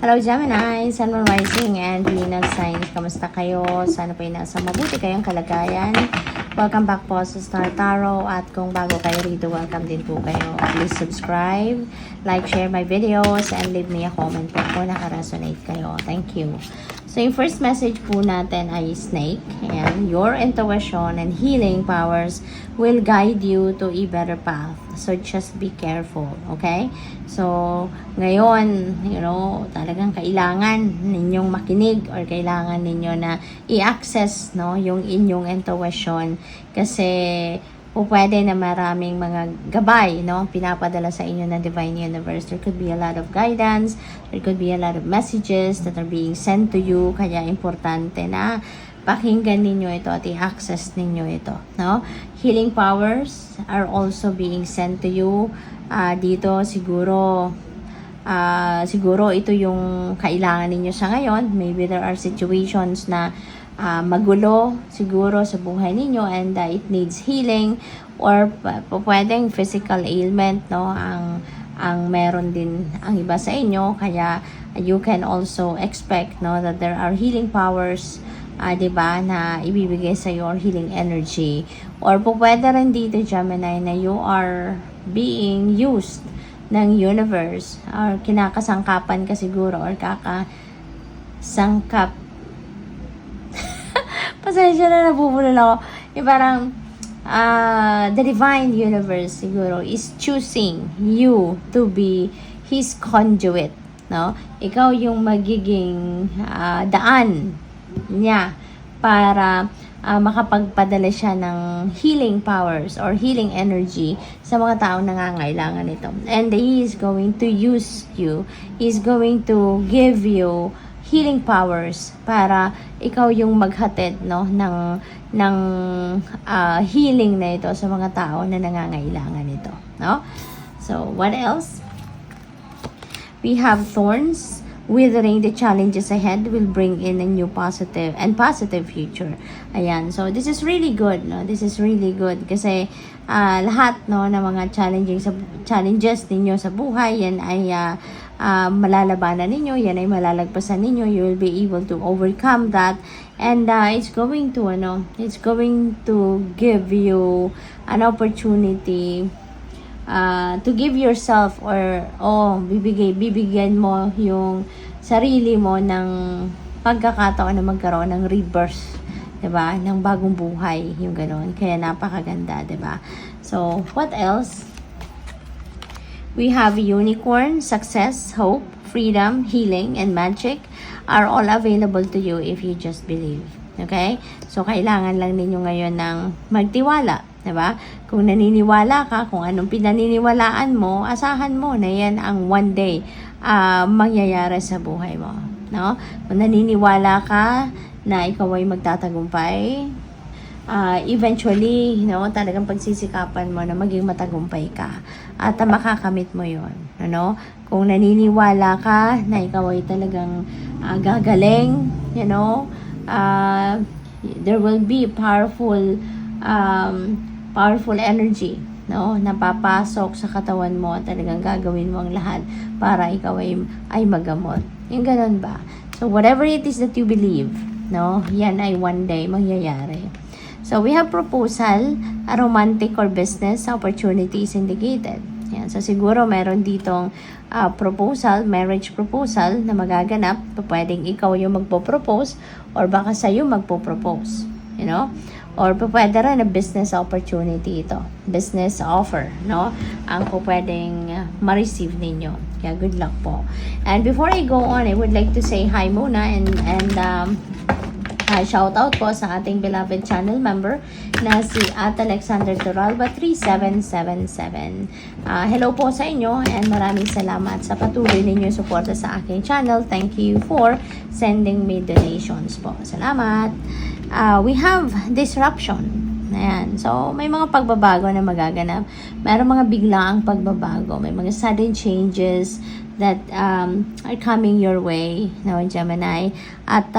Hello Gemini, Sun, Moon, Rising, and Venus signs. Kamusta kayo? Sana po ay nasa mabuti kayong kalagayan. Welcome back po sa Star Tarot. At kung bago kayo rito, welcome din po kayo. Please subscribe, like, share my videos, and leave me a comment po kung nakaresonate kayo. Thank you. So, yung first message po natin ay Snake. Ayan, your intuition and healing powers will guide you to a better path. So, just be careful. Okay? So, ngayon, talagang kailangan ninyong makinig or kailangan ninyo na i-access, yung inyong intuition. Kasi, pwede na maraming mga gabay, pinapadala sa inyo ng Divine Universe. There could be a lot of guidance, there could be a lot of messages that are being sent to you, kaya importante na pakinggan ninyo ito at i-access ninyo ito, Healing powers are also being sent to you. Dito siguro ito yung kailangan ninyo sa ngayon. Maybe there are situations na magulo siguro sa buhay ninyo and it needs healing, or pwedeng physical ailment ang meron din ang iba sa inyo, kaya you can also expect that there are healing powers, diba, na ibibigay sa your healing energy. Or pwede rin dito Gemini na you are being used ng universe, or kinakasangkapan ka siguro, or kakasangkap. Pasensya na, nabubulol ako. Yung parang, the divine universe siguro is choosing you to be his conduit, Ikaw yung magiging daan niya para makapagpadala siya ng healing powers or healing energy sa mga taong nangangailangan nito. And he is going to use you. He is going to give you healing powers para ikaw yung maghatid ng healing na ito sa mga tao na nangangailangan nito, So, what else? We have thorns. Withering the challenges ahead will bring in a new positive future. Ayan. So, this is really good, This is really good kasi lahat, ng mga challenges ninyo sa buhay, yan ay malalabanan ninyo, yan ay malalagpasan ninyo. You will be able to overcome that, and it's going to give you an opportunity to give yourself, or bibigyan mo yung sarili mo ng pagkakataon na magkaroon ng rebirth, diba? Ng bagong buhay, yung gano'n. Kaya napakaganda, diba? So, what else? We have unicorn, success, hope, freedom, healing, and magic are all available to you if you just believe. Okay? So, kailangan lang ninyo ngayon ng magtiwala. Diba? Kung naniniwala ka, kung anong pinaniniwalaan mo, asahan mo na yan ang one day mangyayari sa buhay mo. Kung naniniwala ka na ikaw ay magtatagumpay, eventually, talagang pagsisikapan mo na maging matagumpay ka at makakamit mo yon. Kung naniniwala ka na ikaw ay talagang gagaling, there will be powerful energy, na papasok sa katawan mo at talagang gagawin mo ang lahat para ikaw ay magamot. Yung ganun ba? So, whatever it is that you believe, yan ay one day mangyayari. So, we have proposal, a romantic or business opportunities indicated. Yan. So, siguro meron ditong proposal, marriage proposal na magaganap. Pwedeng ikaw yung magpo-propose or baka sa'yo magpo-propose. Or pwede rin na business opportunity ito. Business offer, ang pwedeng ma-receive ninyo. Kaya good luck po. And before I go on, I would like to say hi muna and shout out po sa ating beloved channel member na si At Alexander Toralba 3777. Hello po sa inyo and maraming salamat sa patuloy ninyong suporta sa aking channel. Thank you for sending me donations po. Salamat. We have disruption. Ayan. So, may mga pagbabago na magaganap. Mayroong mga biglaang pagbabago. May mga sudden changes that are coming your way, Gemini. At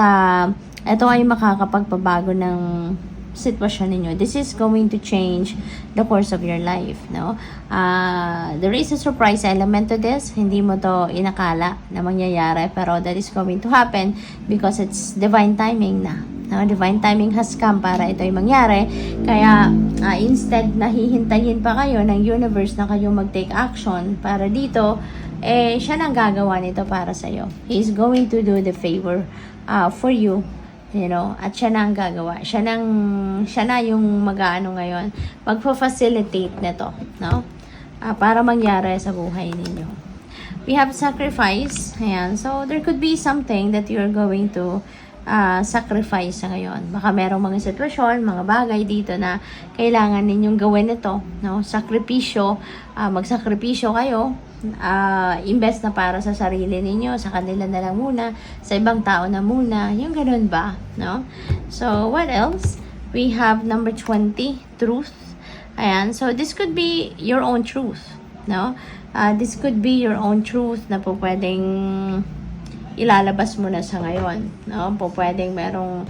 ito ay makakapagpabago ng sitwasyon ninyo. This is going to change the course of your life, no? There is a surprise element to this. Hindi mo to inakala na mangyayari, pero that is going to happen because it's divine timing na. No? Divine timing has come para ito ay mangyari. Kaya, instead na hihintayin pa kayo ng universe na kayo mag-take action para dito, siya nang gagawa nito para sa'yo. He's going to do the favor for you. You know, at siya na ang gagawa. Siya na yung mag-aano ngayon, magpa-facilitate nito, no? Para mangyari sa buhay ninyo. We have sacrifice. Ayan. So, there could be something that you're going to sacrifice sa ngayon. Baka merong mga sitwasyon, mga bagay dito na kailangan ninyong gawin ito, no? Sakripisyo, magsakripisyo kayo, invest na para sa sarili ninyo, sa kanila na lang muna, sa ibang tao na muna, yung ganun ba, no? So, what else? We have number 20, truth. Ayan, so this could be your own truth, no? This could be your own truth na po pwedeng ilalabas mo na sa ngayon, no? Po pwedeng merong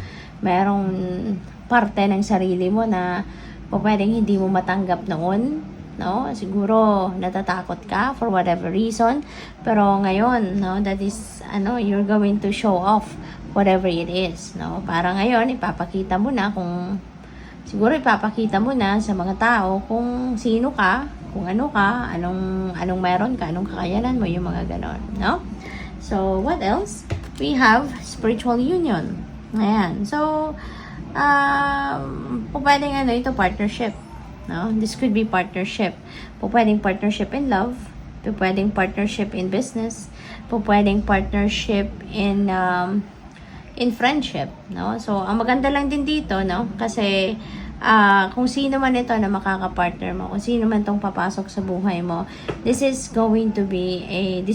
parte ng sarili mo na po pwedeng hindi mo matanggap noon, no? Siguro natatakot ka for whatever reason, pero ngayon, no, that is you're going to show off whatever it is, no? Para ngayon ipapakita mo na sa mga tao kung sino ka, kung ano ka, anong meron ka, anong kakayanan mo, yung mga ganon, no? So, what else? We have spiritual union. Ayan. So, pwedeng ito, partnership. No? This could be partnership. Pwedeng partnership in love. Pwedeng partnership in business. Pwedeng partnership in friendship. No? So, ang maganda lang din dito, no? Kasi, kung sino man ito na makaka-partner mo, kung sino man itong papasok sa buhay mo, this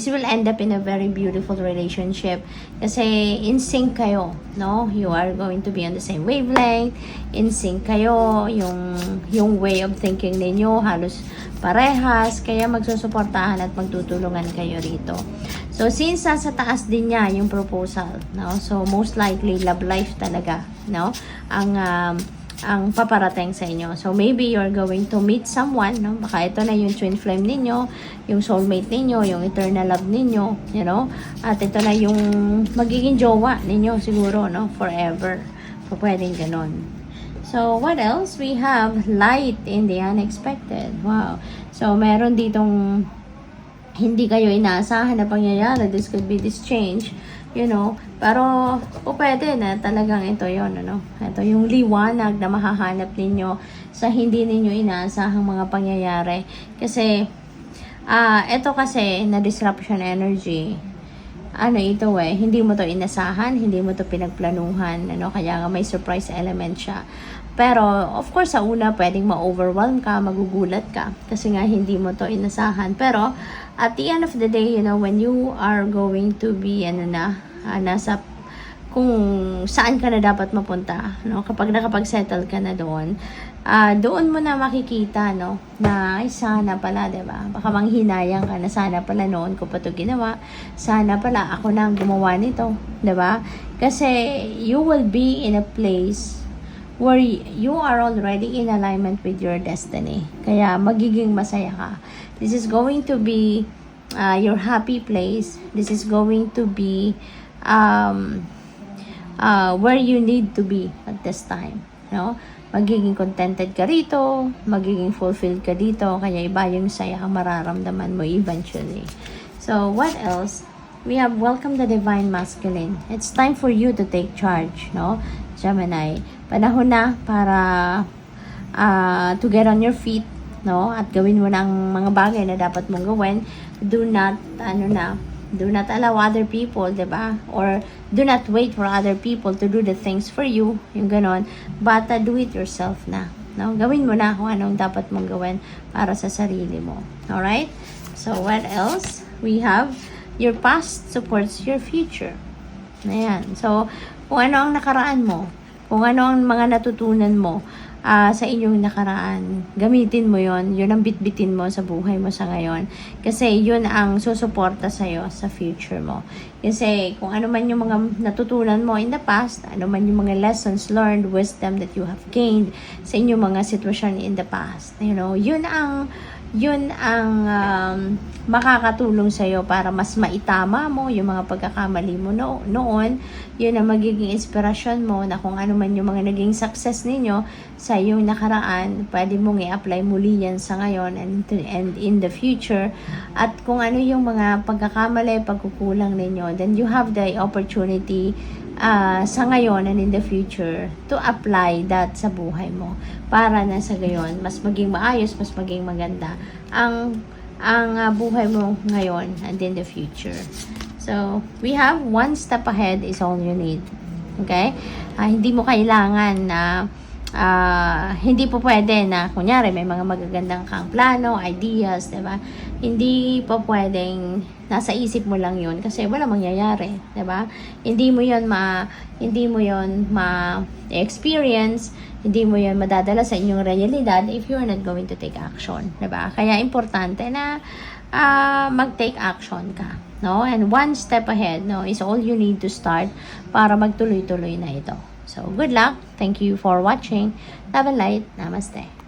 will end up in a very beautiful relationship. Kasi in sync kayo, no? You are going to be on the same wavelength, in sync kayo, yung way of thinking ninyo, halos parehas, kaya magsusuportahan at magtutulungan kayo rito. So, since sa taas din niya yung proposal, no? So, most likely, love life talaga, no? Ang paparating sa inyo. So, maybe you're going to meet someone, no? Baka ito na yung twin flame ninyo, yung soulmate ninyo, yung eternal love ninyo, you know? At ito na yung magiging jowa ninyo siguro, no? Forever. So, pwedeng ganon. So, what else? We have light in the unexpected. Wow. So, meron ditong hindi kayo inaasahan na pangyayari. This could be this change. You know, pero pwede na talagang ito yon, ano? Ito yung liwanag na mahahanap ninyo sa hindi ninyo inaasahang mga pangyayari. Kasi, ito kasi na disruption energy. Hindi mo to inasahan, hindi mo to pinagplanuhan, ano? Kaya nga may surprise element siya. Pero, of course, sa una, pwedeng ma-overwhelm ka, magugulat ka. Kasi nga, hindi mo to inasahan. Pero, at the end of the day, you know, when you are going to be, nasa, kung saan ka na dapat mapunta, no? Kapag nakapag-settle ka na doon, doon mo na makikita, no? Na, sana pala, diba? Baka manghinayang ka na sana pala noon ko pa ito ginawa. Sana pala, ako na ang gumawa nito, diba? Kasi, you will be in a place where you are already in alignment with your destiny. Kaya magiging masaya ka. This is going to be your happy place. This is going to be where you need to be at this time. No? Magiging contented ka rito, magiging fulfilled ka dito, kaya iba yung saya ang mararamdaman mo eventually. So, what else? We have welcome the divine masculine. It's time for you to take charge, no? Gemini, panahon na para to get on your feet, no? At gawin mo na ang mga bagay na dapat mong gawin. Do not allow other people, diba? Or do not wait for other people to do the things for you, yung ganon. But do it yourself na, no? Gawin mo na kung anong dapat mong gawin para sa sarili mo. Alright? So, what else? We have your past supports your future. Ayan. So, kung ano ang nakaraan mo, kung ano ang mga natutunan mo, sa inyong nakaraan. Gamitin mo yon, yun ang bitbitin mo sa buhay mo sa ngayon. Kasi yun ang susuporta sa'yo sa future mo. Kasi kung ano man yung mga natutunan mo in the past, ano man yung mga lessons learned, wisdom that you have gained sa inyong mga sitwasyon in the past, yun ang makakatulong sa'yo para mas maitama mo yung mga pagkakamali mo noon. Yun ang magiging inspirasyon mo na kung ano man yung mga naging success ninyo sa iyong nakaraan, pwede mong i-apply muli yan sa ngayon and in the future. At kung ano yung mga pagkakamali, pagkukulang ninyo, then you have the opportunity sa ngayon and in the future to apply that sa buhay mo para na sa gayon mas maging maayos, mas maging maganda ang buhay mo ngayon and in the future. So, we have one step ahead is all you need. Okay? Hindi mo kailangan na hindi po pwede na kunyari may mga magagandang kang plano, ideas, diba? Hindi po pwedeng nasa isip mo lang yun kasi wala mangyayari, diba? Hindi mo yun ma-experience, hindi mo yun madadala sa inyong realidad if you're not going to take action, diba? Kaya importante na mag-take action ka, no? And one step ahead, no, is all you need to start para magtuloy-tuloy na ito. So, good luck. Thank you for watching. Love and light. Namaste.